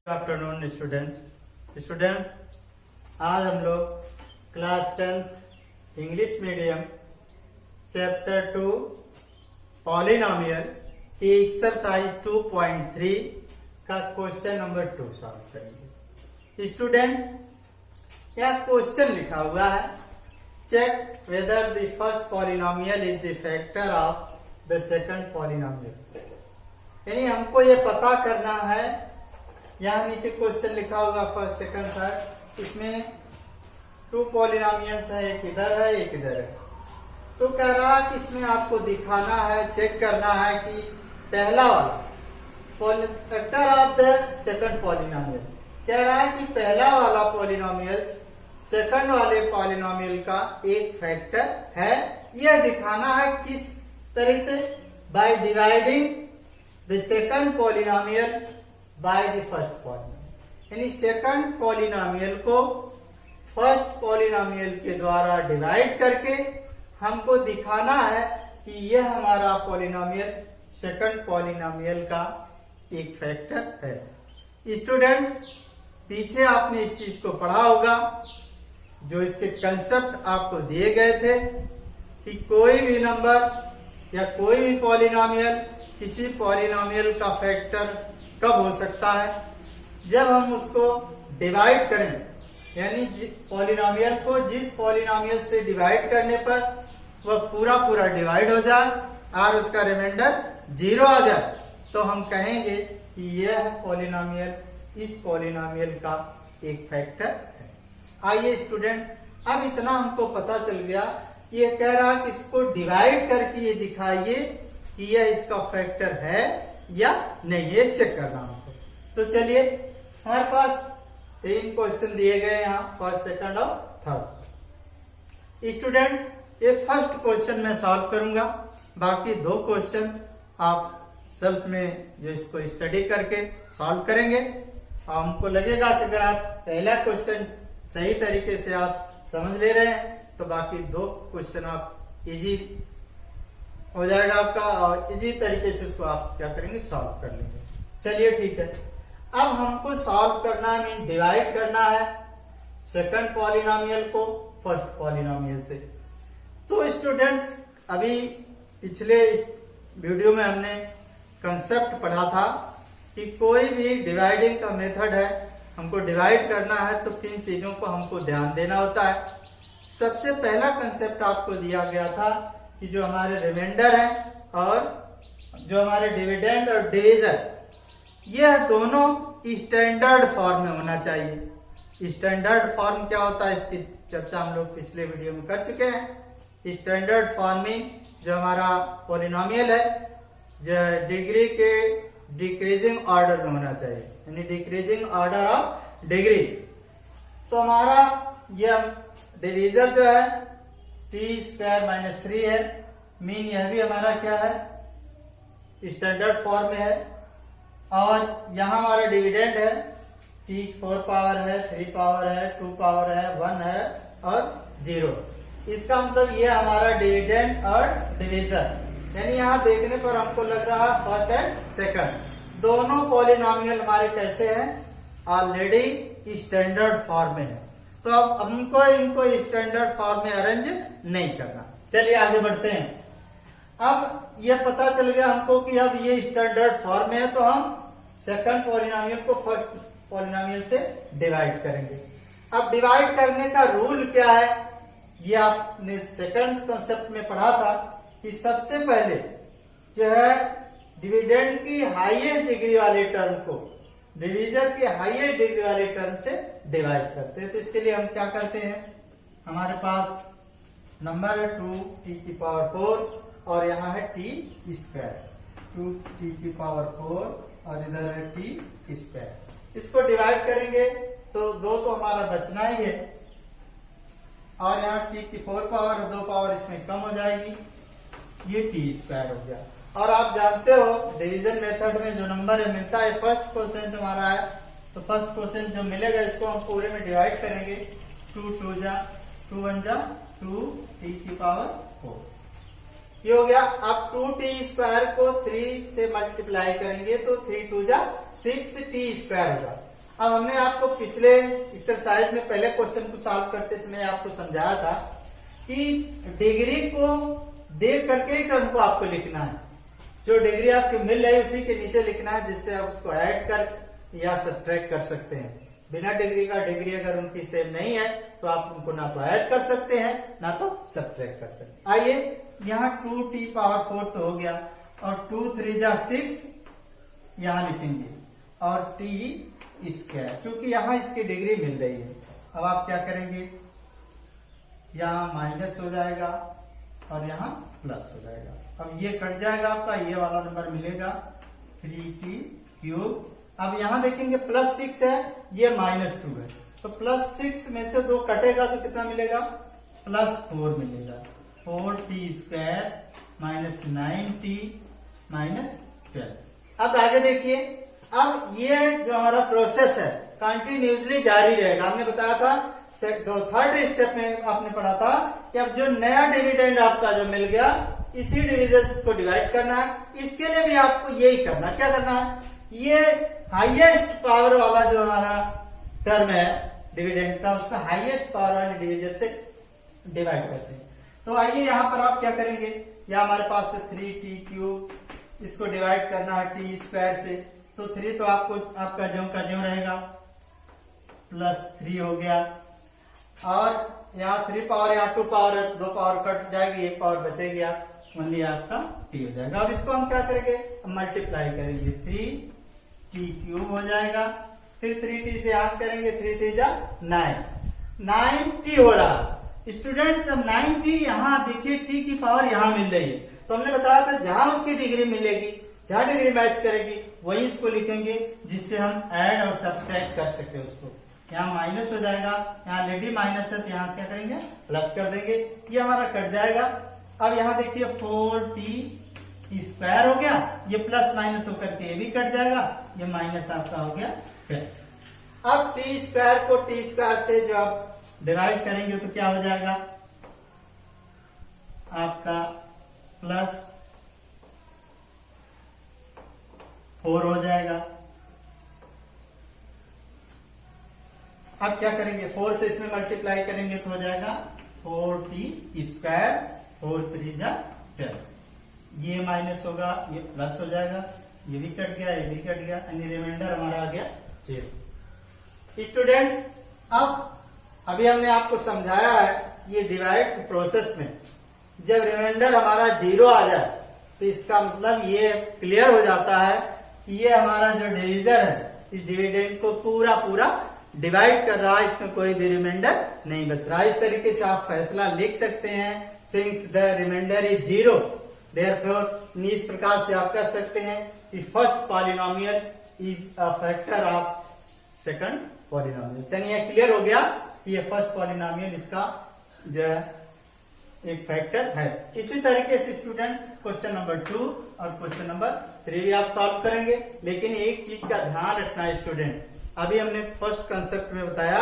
Afternoon student आज हम लोग class 10th English medium chapter 2 polynomial की एक्सरसाइज 2.3 का क्वेश्चन नंबर 2 सॉल्व करेंगे। स्टूडेंट यह क्वेश्चन लिखा हुआ है, check whether the first polynomial is the factor of the second polynomial. यानी हमको ये पता करना है, यहाँ नीचे क्वेश्चन लिखा हुआ फर्स्ट सेकंड थर्ड, इसमें 2 पॉलिनोमियल्स है, एक इधर है एक इधर है। तो कह रहा है कि इसमें आपको दिखाना है, चेक करना है कि पहला वाला factor of the second polynomial, कह रहा है कि पहला वाला पॉलिनोमियल सेकंड वाले पॉलिनोमियल का एक फैक्टर है। यह दिखाना है किस तरह से, by dividing the second polynomial by the first polynomial. यानी सेकंड पॉलिनोमियल को फर्स्ट पॉलिनोमियल के द्वारा डिवाइड करके हमको दिखाना है कि यह हमारा पॉलिनोमियल सेकंड पॉलिनोमियल का एक फैक्टर है। स्टूडेंट्स पीछे आपने इस चीज को पढ़ा होगा, जो इसके कंसेप्ट आपको दिए गए थे कि कोई भी नंबर या कोई भी पॉलिनोमियल किसी पॉलिनोमियल का फैक्टर कब हो सकता है, जब हम उसको डिवाइड करें, यानी पॉलिनोमियल को जिस पॉलिनोमियल से डिवाइड करने पर वह पूरा डिवाइड हो जाए और उसका रिमाइंडर 0 आ जाए, तो हम कहेंगे कि यह पॉलिनोमियल इस पॉलिनोमियल का एक फैक्टर है। आइए स्टूडेंट, अब इतना हमको पता चल गया कि यह कह रहा है कि इसको डिवाइड करके ये दिखाइए कि यह इसका फैक्टर है या नहीं, ये चेक करना हमको। तो चलिए, हमारे पास 3 क्वेश्चन दिए गए यहाँ, फर्स्ट सेकंड और थर्ड। स्टूडेंट ये फर्स्ट क्वेश्चन मैं सॉल्व करूंगा, बाकी 2 क्वेश्चन आप सेल्फ में जो इसको स्टडी करके सॉल्व करेंगे। और हमको लगेगा कि अगर आप पहला क्वेश्चन सही तरीके से आप समझ ले रहे हैं तो बाकी 2 क्वेश्चन आप इजी हो जाएगा आपका, और इजी तरीके से उसको आप क्या करेंगे, सॉल्व कर लेंगे। चलिए ठीक है, अब हमको सॉल्व करना है, मीन डिवाइड करना है सेकंड पॉलिनोमियल को फर्स्ट पॉलिनोमियल से। तो स्टूडेंट्स अभी पिछले वीडियो में हमने कंसेप्ट पढ़ा था कि कोई भी डिवाइडिंग का मेथड है, हमको डिवाइड करना है तो किन चीजों को हमको ध्यान देना होता है। सबसे पहला कंसेप्ट आपको दिया गया था कि जो हमारे रिमाइंडर है और जो हमारे डिविडेंड और डिवीजन, यह दोनों स्टैंडर्ड फॉर्म में होना चाहिए। स्टैंडर्ड फॉर्म क्या होता है, इसकी चर्चा हम लोग पिछले वीडियो में कर चुके हैं। स्टैंडर्ड फॉर्म में जो हमारा पॉलिनोमियल है जो डिग्री के डिक्रीजिंग ऑर्डर में होना चाहिए, यानी डिक्रीजिंग ऑर्डर ऑफ डिग्री। तो हमारा यह डिवीजर जो है t² - 3 है, मीन यह भी हमारा क्या है, स्टैंडर्ड फॉर्म में है। और यहाँ हमारा डिविडेंड है, t4 पावर है, 3 पावर है, 2 पावर है, 1 है और 0। इसका मतलब ये हमारा डिविडेंड और डिवीजन, यानी यहाँ देखने पर हमको लग रहा है फर्स्ट एंड सेकंड दोनों पॉलिनोमियल हमारे कैसे हैं, ऑलरेडी स्टैंडर्ड फॉर्म में है। तो अब हमको इनको स्टैंडर्ड फॉर्म में अरेंज नहीं करना। चलिए आगे बढ़ते हैं। अब यह पता चल गया हमको कि अब ये स्टैंडर्ड फॉर्म में है, तो हम सेकंड पॉलिनोमियल को फर्स्ट पॉलिनोमियल से डिवाइड करेंगे। अब डिवाइड करने का रूल क्या है, ये आपने सेकंड कॉन्सेप्ट में पढ़ा था कि सबसे पहले जो है डिविडेंड की हाईएस्ट डिग्री वाले टर्म को डिवीजर के हाईएस्ट डिग्री वाले टर्म से डिवाइड करते हैं। तो इसके लिए हम क्या करते हैं, हमारे पास नंबर है 2t⁴ और यहाँ है t², 2t⁴ और इधर है t²। इसको डिवाइड करेंगे तो 2 तो हमारा बचना ही है, और यहाँ t⁴ पावर 2 पावर इसमें कम हो जाएगी, ये t² हो गया। और आप जानते हो डिवीजन मेथड में जो नंबर है मिलता है, फर्स्ट क्वोशिएंट हमारा है, तो फर्स्ट क्वोशिएंट जो मिलेगा इसको हम पूरे में डिवाइड करेंगे। 2 × 2 = 2 × 1 = 2t⁴ ये हो गया। अब 2t² को 3 से मल्टीप्लाई करेंगे तो 3 × 2 = 6t² होगा। अब हमने आपको पिछले एक्सरसाइज में पहले क्वेश्चन को सॉल्व करते समय आपको समझाया था कि डिग्री को देख करके ही टर्म को आपको लिखना है। जो डिग्री आपकी मिल रही है उसी के नीचे लिखना है, जिससे आप उसको ऐड कर या सब्ट्रैक्ट कर सकते हैं। बिना डिग्री का डिग्री अगर उनकी सेम नहीं है तो आप उनको ना तो ऐड कर सकते हैं ना तो सब्ट्रैक्ट कर सकते हैं। आइए यहाँ 2t पावर 4 तो हो गया और 2 3 जा 6 यहाँ लिखेंगे और t स्क्वायर, क्योंकि यहाँ इसकी डिग्री मिल रही है। अब आप क्या करेंगे, यहाँ माइनस हो जाएगा और यहाँ प्लस हो जाएगा। अब ये कट जाएगा आपका, ये वाला नंबर मिलेगा 3t क्यूब। अब यहाँ देखेंगे प्लस 6 है, ये माइनस 2 है, तो प्लस 6 में से 2 कटेगा तो कितना मिलेगा, प्लस 4 मिलेगा। 4t square minus 9t minus 12। अब आगे देखिए, अब ये जो हमारा प्रोसेस है कंटिन्यूसली जारी रहेगा। हमने बताया था थर्ड स्टेप में आपने पढ़ा था कि अब जो नया डिविडेंड आपका जो मिल गया इसी डिविजन को डिवाइड करना है। इसके लिए भी आपको यही करना, क्या करना है, ये हाईएस्ट पावर वाला जो हमारा टर्म है डिविडेंड का, उसका हाईएस्ट पावर वाले डिविजन से डिवाइड करते हैं। तो आइए यहाँ पर आप क्या करेंगे, यहाँ हमारे पास है 3t क्यूब, इसको डिवाइड करना है t स्क्वायर से, तो 3 तो आपको आपका ज्यों का ज्यों रहेगा, प्लस 3 हो गया। और यहाँ 3 पावर यहाँ 2 पावर है तो 2 पावर कट जाएगी, 1 पावर बचेगी, ओनली आपका t हो जाएगा। अब इसको हम क्या करेंगे, मल्टीप्लाई करेंगे, 3t क्यूब हो जाएगा, फिर 3t से यहाँ करेंगे, 3 3 जा 9t हो रहा। स्टूडेंट्स अब 9t यहाँ देखिए t की पावर यहाँ मिल रही है, तो हमने बताया था जहां उसकी डिग्री मिलेगी, जहां डिग्री मैच करेगी वही इसको लिखेंगे, जिससे हम ऐड और सब्ट्रैक्ट कर सकते हैं उसको। यहाँ माइनस हो जाएगा, यहाँ ऑलरेडी माइनस है तो यहाँ क्या करेंगे, प्लस कर देंगे, ये हमारा कट जाएगा। अब यहाँ देखिए 4t स्क्वायर हो गया, ये प्लस माइनस होकर के ये भी कट जाएगा, ये माइनस आपका हो गया। अब t स्क्वायर को t स्क्वायर से जो आप डिवाइड करेंगे तो क्या हो जाएगा आपका प्लस 4 हो जाएगा। अब क्या करेंगे, 4 से इसमें मल्टीप्लाई करेंगे तो हो जाएगा 4t स्क्वायर, 4 3 जा 12। ये माइनस होगा, ये प्लस हो जाएगा, ये भी कट गया, ये भी कट गया, यानी रिमाइंडर हमारा आ गया 0। स्टूडेंट्स अब अभी हमने आपको समझाया है ये डिवाइड प्रोसेस में जब रिमाइंडर हमारा 0 आ जाए तो इसका मतलब ये क्लियर हो जाता है कि ये हमारा जो डिविजन है इस डिविडेंड को पूरा पूरा डिवाइड कर रहा है, इसमें कोई भी रिमाइंडर नहीं बच रहा। इस तरीके से आप फैसला लिख सकते हैं, since the remainder is 0 therefore, इस प्रकार से आप कह सकते हैं कि first polynomial is a factor of second polynomial. चलिए क्लियर हो गया कि ये फर्स्ट पॉलिनोमियल इसका जो है एक फैक्टर है। इसी तरीके से स्टूडेंट क्वेश्चन नंबर 2 और क्वेश्चन नंबर 3 भी आप सॉल्व करेंगे, लेकिन एक चीज का ध्यान रखना है स्टूडेंट, अभी हमने फर्स्ट कंसेप्ट में बताया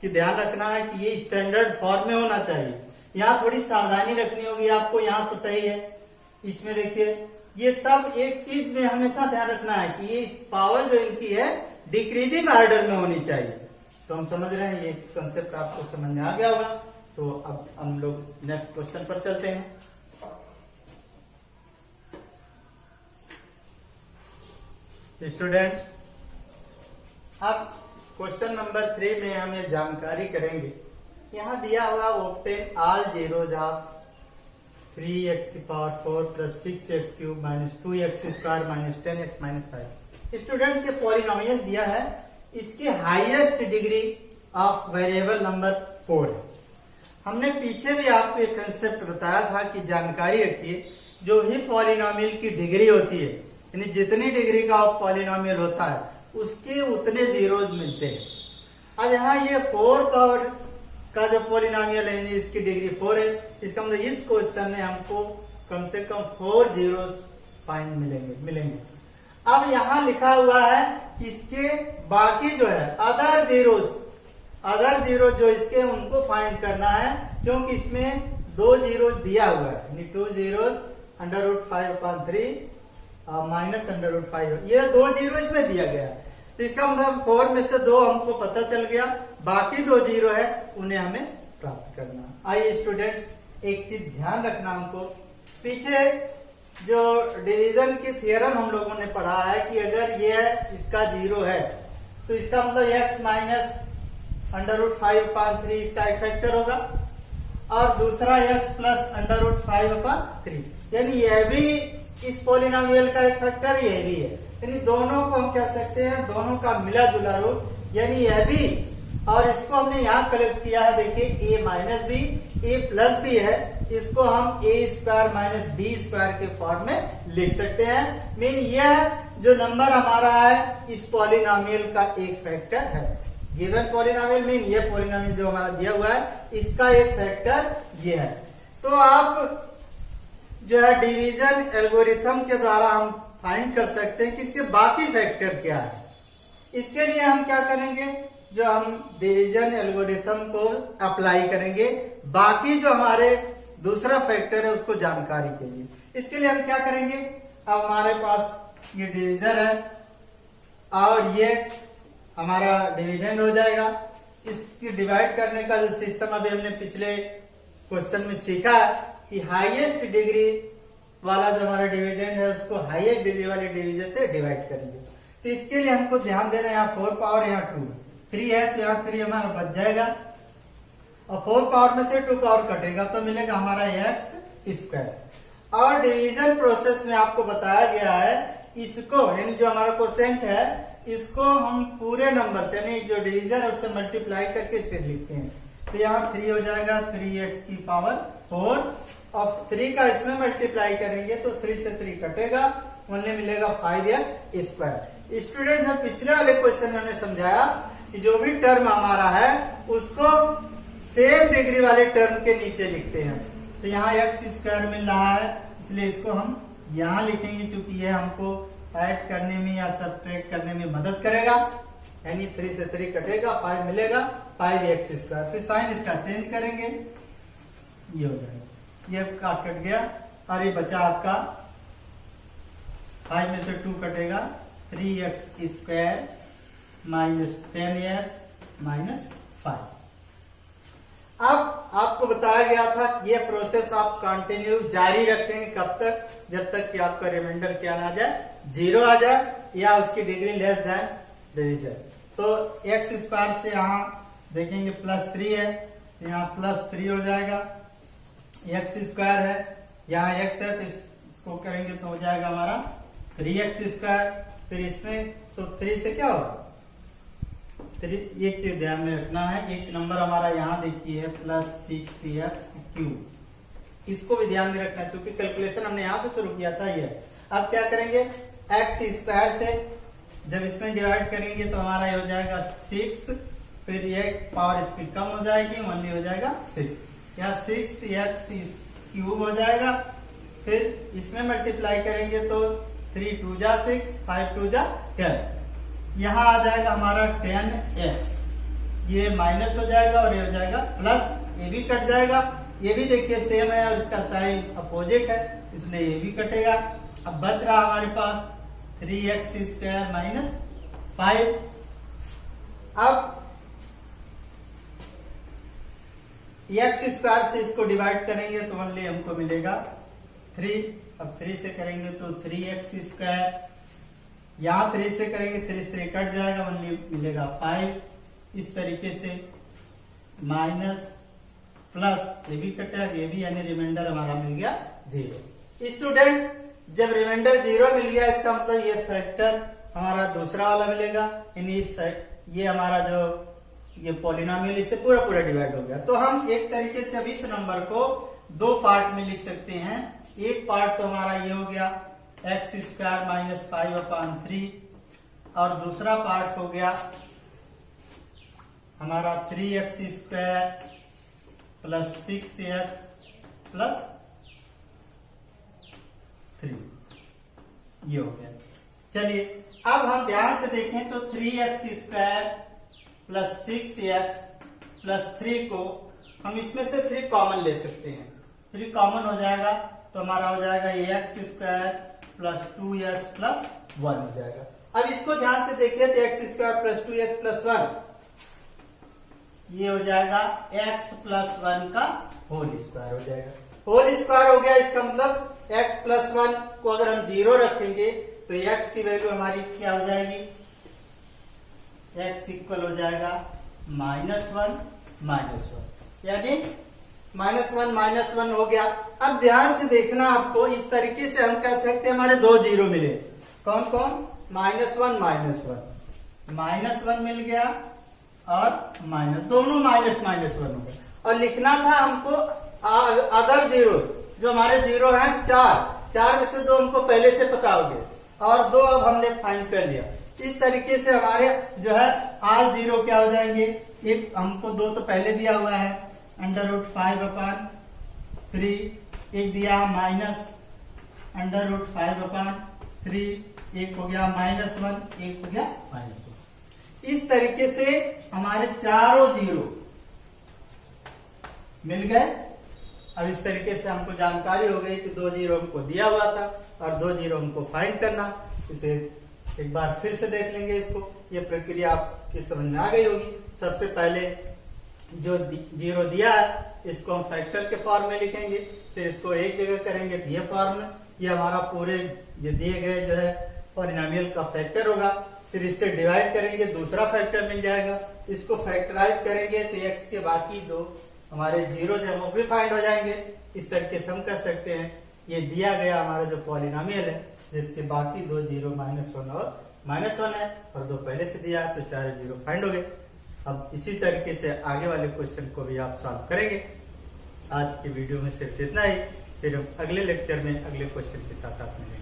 कि ध्यान रखना है कि ये स्टैंडर्ड फॉर्म में होना चाहिए। यहाँ थोड़ी सावधानी रखनी होगी आपको, यहाँ तो सही है, इसमें देखिए ये सब एक चीज में हमेशा ध्यान रखना है कि ये पावर जो इनकी है डिक्रीजिंग ऑर्डर में होनी चाहिए। तो हम समझ रहे हैं, ये कंसेप्ट आपको समझ में आ गया होगा। तो अब हम लोग नेक्स्ट क्वेश्चन पर चलते हैं। स्टूडेंट्स अब क्वेश्चन नंबर 3 में हम ये जानकारी करेंगे। यहाँ दिया हुआ obtain all zeros of 3x की power 4 plus 6x cube minus 2x square minus 10x minus 5। Students ये पॉलिनोमियल दिया है, इसकी highest degree of variable number 4 है। हमने पीछे भी आपको एक कंसेप्ट बताया था कि जानकारी रखिए, जो भी पॉलिनोमियल की डिग्री होती है, यानी जितनी डिग्री का पॉलिनोमियल होता है उसके उतने जीरोज मिलते हैं। अब यहाँ ये 4 पावर का जो पॉलिनोमियल है इसकी डिग्री 4 है, इसका मतलब इस क्वेश्चन में हमको कम से कम 4 जीरोज फाइंड मिलेंगे। अब यहाँ लिखा हुआ है कि इसके बाकी जो है अदर जीरो जो इसके उनको फाइंड करना है, क्योंकि इसमें 2 जीरोज दिया हुआ है, यानी 2 जीरोज √5/3 माइनस √5, ये 2 जीरो इसमें दिया गया है। तो इसका मतलब 4 में से 2 हमको पता चल गया, बाकी 2 0 है उन्हें हमें प्राप्त करना। आइए स्टूडेंट्स, एक चीज ध्यान रखना हमको, पीछे जो डिवीजन की थ्योरम हम लोगों ने पढ़ा है कि अगर ये इसका 0 है तो इसका मतलब x माइनस √5/3 इसका एक फैक्टर होगा और दूसरा x प्लस √5/3, यानी यह भी इस पॉलिनोमियल का एक फैक्टर, यह भी है, यानी दोनों को हम कह सकते हैं दोनों का मिला जुला रूप, यानी यह भी, और इसको हमने यहाँ कलेक्ट किया है, देखिए a minus b, a plus b है, इसको हम a² माइनस b² के फॉर्म में लिख सकते हैं। मीन यह जो नंबर हमारा है इस पॉलिनोमियल का एक फैक्टर है। गिवन पॉलिनोमियल मीन ये पॉलिनोमियल जो हमारा दिया हुआ है इसका एक फैक्टर ये है। तो आप जो है डिवीजन एल्गोरिथम के द्वारा हम फाइंड कर सकते हैं कि इसके बाकी फैक्टर क्या है। इसके लिए हम क्या करेंगे, जो हम डिवीजन एल्गोरिथम को अप्लाई करेंगे बाकी जो हमारे दूसरा फैक्टर है उसको जानकारी के लिए। इसके लिए हम क्या करेंगे, अब हमारे पास ये डिवीजन है और ये हमारा डिविडेंड हो जाएगा। इसकी डिवाइड करने का जो सिस्टम अभी हमने पिछले क्वेश्चन में सीखा है कि हाईएस्ट डिग्री वाला जो हमारा डिविडेंड है उसको हाईएस्ट डिग्री वाले डिवीजन से डिवाइड करेंगे। तो इसके लिए हमको ध्यान देना है, यहाँ 4 पावर यहाँ 2 3 है तो यहाँ 3 हमारा बच जाएगा और 4 पावर में से 2 पावर कटेगा तो मिलेगा हमारा x²। और डिवीजन प्रोसेस में आपको बताया गया है इसको, यानी जो हमारा क्वोशिएंट है इसको हम पूरे नंबर से, यानी जो डिवीजन है उससे मल्टीप्लाई करके फिर लिखते हैं। तो यहाँ 3 हो जाएगा 3x⁴ और 3 का इसमें मल्टीप्लाई करेंगे तो 3 से 3 कटेगा, ओनली मिलेगा 5x²। स्टूडेंट ने पिछले वाले क्वेश्चन में हमने समझाया कि जो भी टर्म हमारा है उसको सेम डिग्री वाले टर्म के नीचे लिखते हैं। तो यहाँ x² मिल रहा है इसलिए इसको हम यहाँ लिखेंगे क्योंकि ये हमको ऐड करने में या सब्ट्रैक्ट करने में मदद करेगा, यानी 3 से 3 कटेगा 5 मिलेगा 5x²। फिर साइन इसका चेंज करेंगे, ये हो जाएगा, ये का कट गया और ये बचा आपका 5 में से 2 कटेगा 3x² माइनस 10x माइनस 5। अब आपको बताया गया था कि ये प्रोसेस आप कंटिन्यू जारी रखेंगे कब तक, जब तक कि आपका रिमाइंडर क्या ना आ जाए, 0 आ जाए या उसकी डिग्री लेस देन डिवीजन। तो x² से यहाँ देखेंगे +3 है, यहाँ +3 हो जाएगा, x² है, यहाँ x है तो इसको करेंगे तो हो जाएगा हमारा 3x²। फिर इसमें तो 3 से क्या होगा 3, एक चीज ध्यान में रखना है, एक नंबर हमारा यहाँ देखिए है +6x³, इसको भी ध्यान में रखना है क्योंकि कैलकुलेशन हमने यहाँ से शुरू किया था ये। अब क्या करेंगे, x² से जब इसमें डिवाइड करेंगे तो हमारा ये हो जाएगा 6, फिर ये पावर इसकी कम हो जाएगी, ओनली हो जाएगा 6, यहाँ 6x³ हो जाएगा। फिर इसमें मल्टीप्लाई करेंगे तो 3 2 जा 6, 5 2 जा 10, यहाँ आ जाएगा हमारा 10x, ये माइनस हो जाएगा और ये हो जाएगा प्लस, ये भी कट जाएगा, ये भी देखिए सेम है और इसका साइन अपोजिट है इसलिए ये भी कटेगा। अब बच रहा हमारे पास 3x² माइनस 5। अब x² से इसको डिवाइड करेंगे तो ओनली हमको मिलेगा 3, अब 3 से करेंगे तो 3x², यहाँ 3 से करेंगे 3 से कट जाएगा, ओनली मिलेगा 5। इस तरीके से माइनस प्लस ये भी कटेगा, ये भी, यानी रिमाइंडर हमारा मिल गया 0। स्टूडेंट्स जब रिमाइंडर 0 मिल गया इसका मतलब ये फैक्टर हमारा दूसरा वाला मिलेगा, यानी इस ये हमारा जो ये पॉलिनोमियल इससे पूरा डिवाइड हो गया। तो हम एक तरीके से अभी इस नंबर को 2 पार्ट में लिख सकते हैं। एक पार्ट तो हमारा ये हो गया x² माइनस 5/3 और दूसरा पार्ट हो गया हमारा 3x² प्लस 6x प्लस 3, ये हो गया। चलिए अब हम ध्यान से देखें तो 3x² प्लस 6x प्लस 3 को हम इसमें से 3 कॉमन ले सकते हैं। 3 कॉमन हो जाएगा तो हमारा हो जाएगा x² प्लस 2x प्लस 1 हो जाएगा। अब इसको ध्यान से देखिए तो x square plus 2x plus 1 ये हो जाएगा x प्लस 1 का होल स्क्वायर हो जाएगा। होल स्क्वायर हो गया, इसका मतलब x प्लस 1 को अगर हम 0 रखेंगे तो x की वैल्यू हमारी क्या हो जाएगी, x इक्वल हो जाएगा -1 -1, यानी -1 हो गया। अब ध्यान से देखना, आपको इस तरीके से हम कह सकते हैं हमारे दो जीरो मिले, कौन कौन, -1 मिल गया और दोनों माइनस -1 हो गया। और लिखना था हमको अदर जीरो, जो हमारे जीरो हैं चार में से दो हमको पहले से पता हो गए और दो अब हमने फाइंड कर लिया। इस तरीके से हमारे जो है आज जीरो क्या हो जाएंगे, एक हमको दो तो पहले दिया हुआ है √5/3, एक दिया माइनस √5/3, एक हो गया -1, एक हो गया -1। इस तरीके से हमारे चारों जीरो मिल गए। अब इस तरीके से हमको जानकारी हो गई कि दो जीरो हमको दिया हुआ था और दो जीरो हमको फाइंड करना। इसे एक बार फिर से देख लेंगे, इसको ये प्रक्रिया आपकी समझ में आ गई होगी। सबसे पहले जो जीरो दिया है इसको हम फैक्टर के फॉर्म में लिखेंगे, फिर इसको एक जगह करेंगे तो ये फॉर्म में, ये हमारा पूरे जो दिए गए जो है पॉलिनोमियल का फैक्टर होगा। फिर इससे डिवाइड करेंगे, दूसरा फैक्टर मिल जाएगा, इसको फैक्टराइज करेंगे तो x के बाकी दो हमारे जीरो जो वो भी फाइंड हो जाएंगे। इस तरीके से हम कर सकते हैं ये दिया गया हमारा जो पॉलिनोमियल है जिसके बाकी दो जीरो -1 और -1 है और दो पहले से दिया है तो चार जीरो फाइंड हो गए। अब इसी तरीके से आगे वाले क्वेश्चन को भी आप सॉल्व करेंगे। आज की वीडियो में सिर्फ इतना ही, फिर हम अगले लेक्चर में अगले क्वेश्चन के साथ आप मिलेंगे।